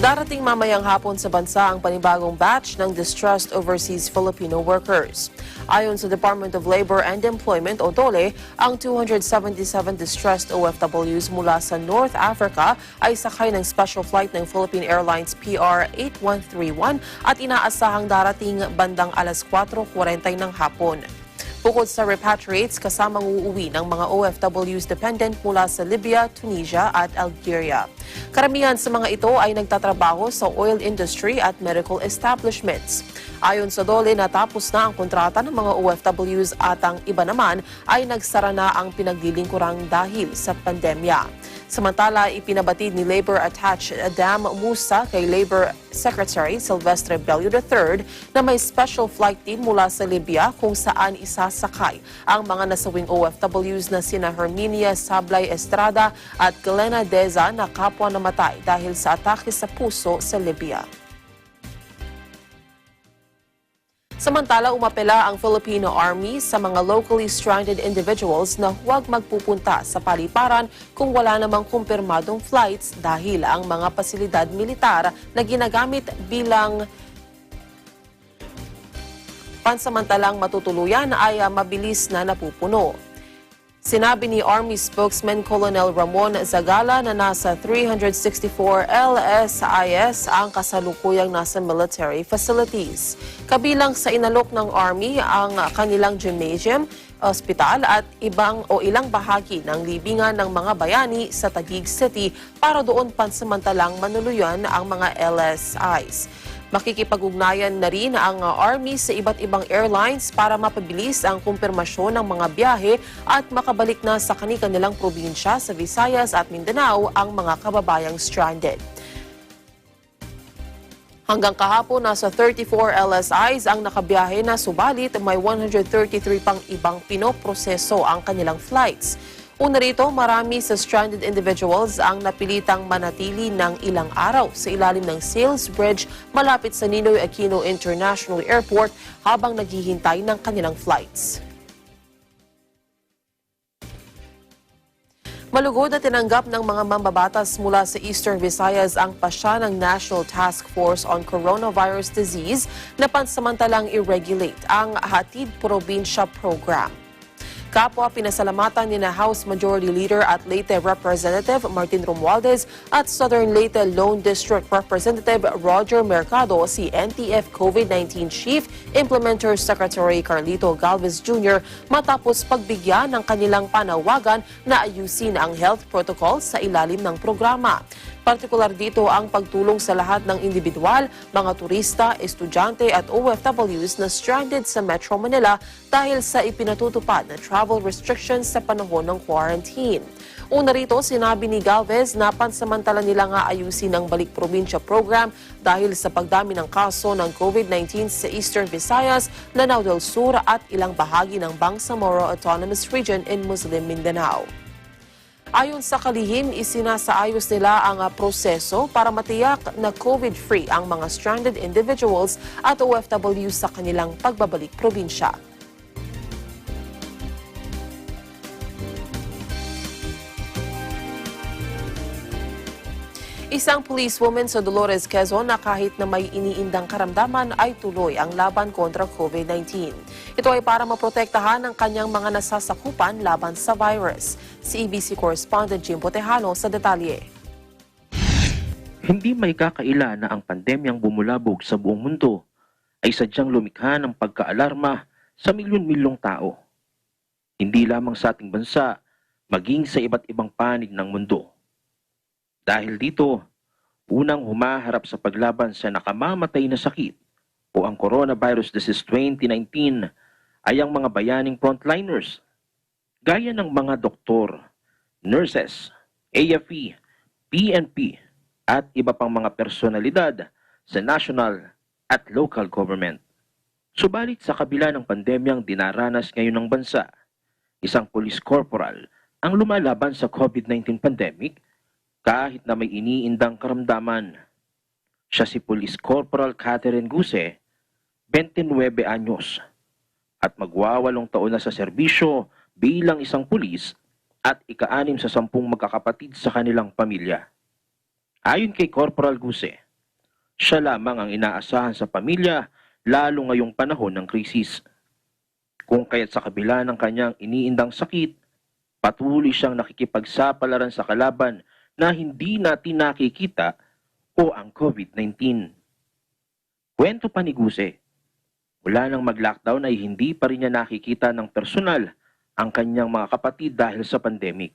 Darating mamayang hapon sa bansa ang panibagong batch ng distressed overseas Filipino workers. Ayon sa Department of Labor and Employment o DOLE, ang 277 distressed OFWs mula sa North Africa ay sakay ng special flight ng Philippine Airlines PR 8131 at inaasahang darating bandang alas 4:40 ng hapon. Bukod sa repatriates, kasamang uuwi ng mga OFWs dependent mula sa Libya, Tunisia at Algeria. Karamihan sa mga ito ay nagtatrabaho sa oil industry at medical establishments. Ayon sa DOLE, natapos na ang kontrata ng mga OFWs at ang iba naman ay nagsara na ang pinaglilingkurang dahil sa pandemya. Samantala, ipinabatid ni Labor-attached Adam Musa kay Labor Secretary Silvestre Bello III na may special flight team mula sa Libya kung saan isasakay ang mga nasawing OFWs na sina Herminia Sablay Estrada at Galena Deza na kapwa namatay dahil sa atake sa puso sa Libya. Samantala, umapela ang Filipino Army sa mga locally stranded individuals na huwag magpupunta sa paliparan kung wala namang kumpirmadong flights dahil ang mga pasilidad militar na ginagamit bilang pansamantalang matutuluyan ay mabilis na napupuno. Sinabi ni Army spokesman Colonel Ramon Zagala na nasa 364 LSIS ang kasalukuyang nasa military facilities. Kabilang sa inalok ng Army ang kanilang gymnasium, ospital at ilang bahagi ng libingan ng mga bayani sa Taguig City para doon pansamantalang manuluyan ang mga LSIs. Makikipag-ugnayan na rin ang Army sa iba't ibang airlines para mapabilis ang kumpirmasyon ng mga biyahe at makabalik na sa kanilang probinsya sa Visayas at Mindanao ang mga kababayang stranded. Hanggang kahapon, nasa 34 LSIs ang nakabiyahe na subalit may 133 pang ibang pinoproseso ang kanilang flights. Una rito, marami sa stranded individuals ang napilitang manatili ng ilang araw sa ilalim ng Sales Bridge malapit sa Ninoy Aquino International Airport habang naghihintay ng kanilang flights. Malugod na tinanggap ng mga mambabatas mula sa Eastern Visayas ang pasya ng National Task Force on Coronavirus Disease na pansamantalang i-regulate ang Hatid Probinsya Program. Kapwa pinasalamatan ni na House Majority Leader at Leyte Representative Martin Romualdez at Southern Leyte Lone District Representative Roger Mercado si NTF COVID-19 Chief Implementer Secretary Carlito Galvez Jr. matapos pagbigyan ng kanilang panawagan na ayusin ang health protocol sa ilalim ng programa. Partikular dito ang pagtulong sa lahat ng individual, mga turista, estudyante at OFWs na stranded sa Metro Manila dahil sa ipinatutupad na travel restrictions sa panahon ng quarantine. Una rito, sinabi ni Galvez na pansamantala nila nga ayusin ang Balik Probinsya program dahil sa pagdami ng kaso ng COVID-19 sa Eastern Visayas, Lanao del Sur at ilang bahagi ng Bangsamoro Autonomous Region in Muslim Mindanao. Ayon sa kalihim, isinasaayos nila ang proseso para matiyak na COVID-free ang mga stranded individuals at OFW sa kanilang pagbabalik probinsya. Isang policewoman sa Dolores, Quezon na kahit na may iniindang karamdaman ay tuloy ang laban kontra COVID-19. Ito ay para maprotektahan ang kanyang mga nasasakupan laban sa virus. Si EBC correspondent Jim Potejano sa detalye. Hindi may kakaila na ang pandemyang bumulabog sa buong mundo ay sadyang lumikha ng pagkaalarma sa milyon-milyong tao. Hindi lamang sa ating bansa, maging sa iba't ibang panig ng mundo. Dahil dito, unang humaharap sa paglaban sa nakamamatay na sakit o ang Coronavirus Disease 2019 ay ang mga bayaning frontliners, gaya ng mga doktor, nurses, AFE, PNP at iba pang mga personalidad sa national at local government. Subalit sa kabila ng pandemyang dinaranas ngayon ng bansa, isang police corporal ang lumalaban sa COVID-19 pandemic kahit na may iniindang karamdaman. Siya si Police Corporal Catherine Guse, 29 anyos, at magwawalong taon na sa serbisyo bilang isang pulis at ika-6 sa 10 magkakapatid sa kanilang pamilya. Ayon kay Corporal Guse, siya lamang ang inaasahan sa pamilya lalo ngayong panahon ng krisis. Kung kaya't sa kabila ng kanyang iniindang sakit, patuloy siyang nakikipagsapalaran sa kalaban na hindi natin nakikita o ang COVID-19. Kwento pa ni Guse, mula nang mag-lockdown ay hindi pa rin niya nakikita ng personal ang kanyang mga kapatid dahil sa pandemic.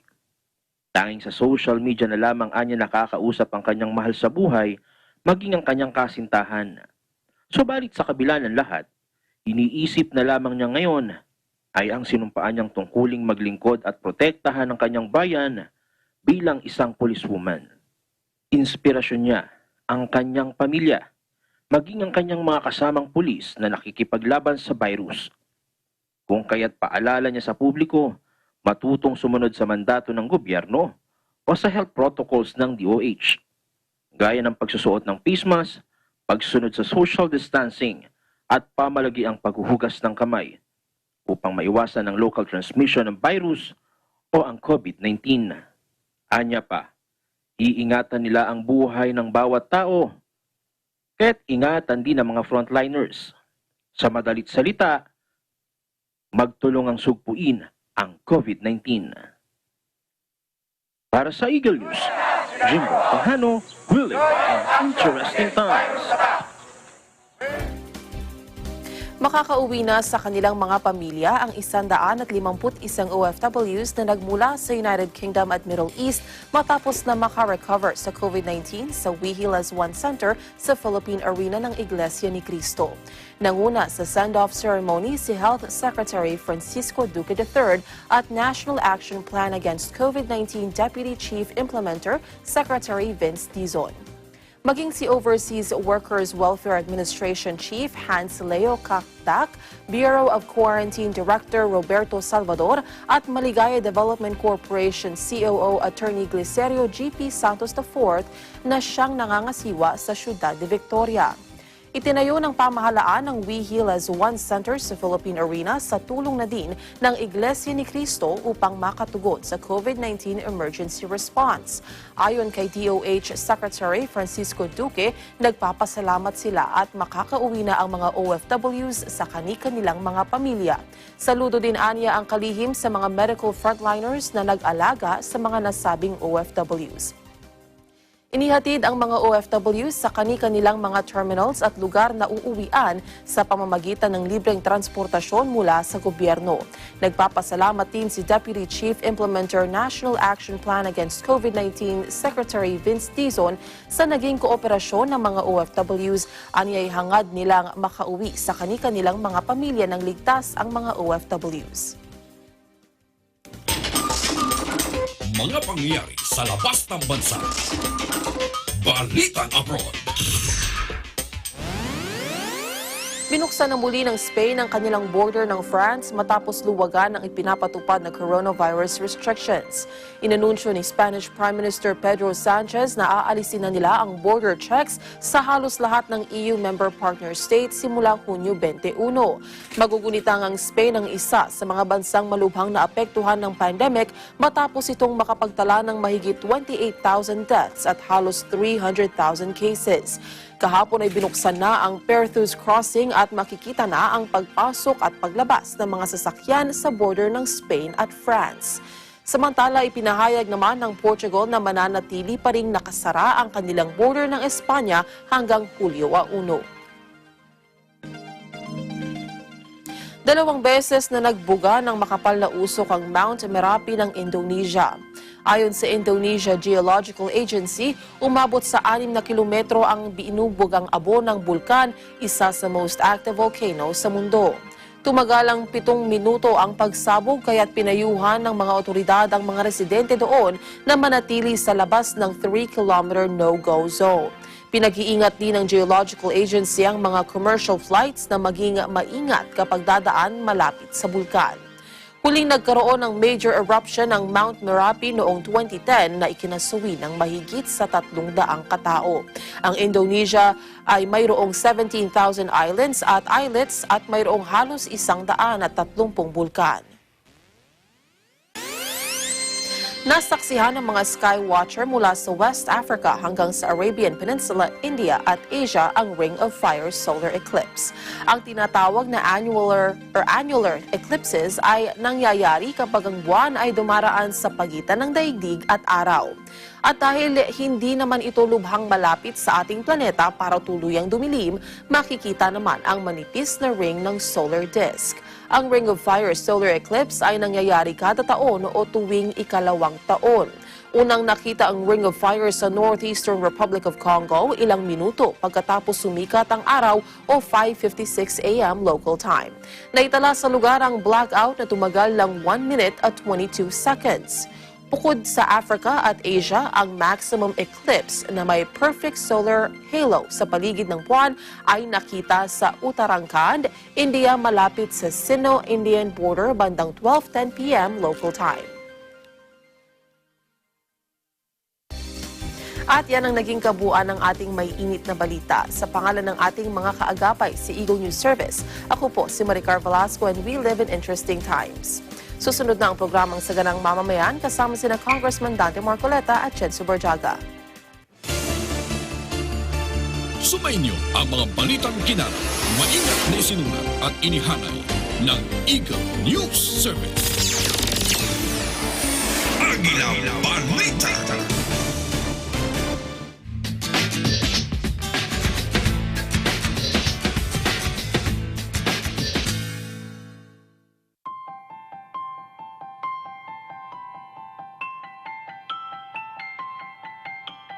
Tanging sa social media na lamang anya nakakausap ang kanyang mahal sa buhay, maging ang kanyang kasintahan. Subalit sa kabila ng lahat, iniisip na lamang niya ngayon ay ang sinumpaan niyang tungkuling maglingkod at protektahan ng kanyang bayan bilang isang policewoman. Inspirasyon niya ang kanyang pamilya, maging ang kanyang mga kasamang pulis na nakikipaglaban sa virus. Kung kaya't paalala niya sa publiko, matutong sumunod sa mandato ng gobyerno o sa health protocols ng DOH, gaya ng pagsusuot ng face mask, pagsunod sa social distancing at pamalagi ang paghuhugas ng kamay upang maiwasan ang local transmission ng virus o ang COVID-19. Anya pa, iingatan nila ang buhay ng bawat tao, kaya't ingatan din ang mga frontliners. Sa madalit salita, magtulong ang sugpuin ang COVID-19. Para sa Eagle News, Jimbo Pahano, Willie, ang Interesting Times. Makakauwi na sa kanilang mga pamilya ang 151 OFWs na nagmula sa United Kingdom at Middle East matapos na makarecover sa COVID-19 sa We Heal as One Center sa Philippine Arena ng Iglesia ni Cristo. Nanguna sa send-off ceremony si Health Secretary Francisco Duque III at National Action Plan Against COVID-19 Deputy Chief Implementer Secretary Vince Dizon. Maging si Overseas Workers Welfare Administration Chief Hans Leo Cactac, Bureau of Quarantine Director Roberto Salvador at Maligaya Development Corporation COO Attorney Glicerio GP Santos IV na siyang nangangasiwa sa Ciudad de Victoria. Itinayo ng pamahalaan ng We Heal as One Center sa Philippine Arena sa tulong na din ng Iglesia ni Cristo upang makatugon sa COVID-19 emergency response. Ayon kay DOH Secretary Francisco Duque, nagpapasalamat sila at makakauwi na ang mga OFWs sa kani-kanilang mga pamilya. Saludo din anya ang kalihim sa mga medical frontliners na nag-alaga sa mga nasabing OFWs. Inihatid ang mga OFWs sa kani-kanilang mga terminals at lugar na uuwian sa pamamagitan ng libreng transportasyon mula sa gobyerno. Nagpapasalamat din si Deputy Chief Implementer National Action Plan Against COVID-19 Secretary Vince Dizon sa naging kooperasyon ng mga OFWs. Anya'y hangad nilang makauwi sa kani-kanilang mga pamilya ng ligtas ang mga OFWs. Mga pangyayari sa labas ng bansa. Balitang Abroad. Binuksan na muli ng Spain ang kanilang border ng France matapos luwagan ang ipinapatupad na coronavirus restrictions. Inanunsyo ni Spanish Prime Minister Pedro Sanchez na aalisin na nila ang border checks sa halos lahat ng EU member partner states simula Hunyo 21. Magugunitang ang Spain ang isa sa mga bansang malubhang naapektuhan ng pandemic matapos itong makapagtala ng mahigit 28,000 deaths at halos 300,000 cases. Kahapon ay binuksan na ang Perthus Crossing at makikita na ang pagpasok at paglabas ng mga sasakyan sa border ng Spain at France. Samantala, ipinahayag naman ng Portugal na mananatili pa ring nakasara ang kanilang border ng Espanya hanggang Hulyo 1. 2 beses na nagbuga ng makapal na usok ang Mount Merapi ng Indonesia. Ayon sa Indonesia Geological Agency, umabot sa 6 na kilometro ang binubugang abo ng bulkan, isa sa most active volcano sa mundo. Tumagal ang 7 minuto ang pagsabog kaya't pinayuhan ng mga otoridad ang mga residente doon na manatili sa labas ng 3-kilometer no-go zone. Pinag-iingat din ng Geological Agency ang mga commercial flights na maging maingat kapag dadaan malapit sa bulkan. Huling nagkaroon ng major eruption ng Mount Merapi noong 2010 na ikinasuwi ng mahigit sa 300 katao. Ang Indonesia ay mayroong 17,000 islands at islets at mayroong halos 130 bulkan. Nasaksihan ng mga skywatcher mula sa West Africa hanggang sa Arabian Peninsula, India at Asia ang Ring of Fire solar eclipse. Ang tinatawag na annular eclipses ay nangyayari kapag ang buwan ay dumaraan sa pagitan ng daigdig at araw. At dahil hindi naman ito lubhang malapit sa ating planeta para tuluyang dumilim, makikita naman ang manipis na ring ng solar disk. Ang Ring of Fire solar eclipse ay nangyayari kada taon o tuwing ikalawang taon. Unang nakita ang Ring of Fire sa Northeastern Republic of Congo ilang minuto pagkatapos sumikat ang araw o 5:56 a.m. local time. Naitala sa lugar ang blackout na tumagal lang 1 minute at 22 seconds. Bukod sa Africa at Asia, ang maximum eclipse na may perfect solar halo sa paligid ng buwan ay nakita sa Uttarakhand, India malapit sa Sino-Indian border bandang 12:10 p.m. local time. At yan ang naging kabuuan ng ating may init na balita. Sa pangalan ng ating mga kaagapay, si Eagle News Service, ako po si Maricar Velasco and we live in interesting times. Susunod na ang programang Saganang Mamamayan kasama sina Congressman Dante Marcoleta at Chensu Borjaga. Sumainyo ang mga balitang kinarap, maingat na isinulat at inihanay ng Eagle News Service. Agila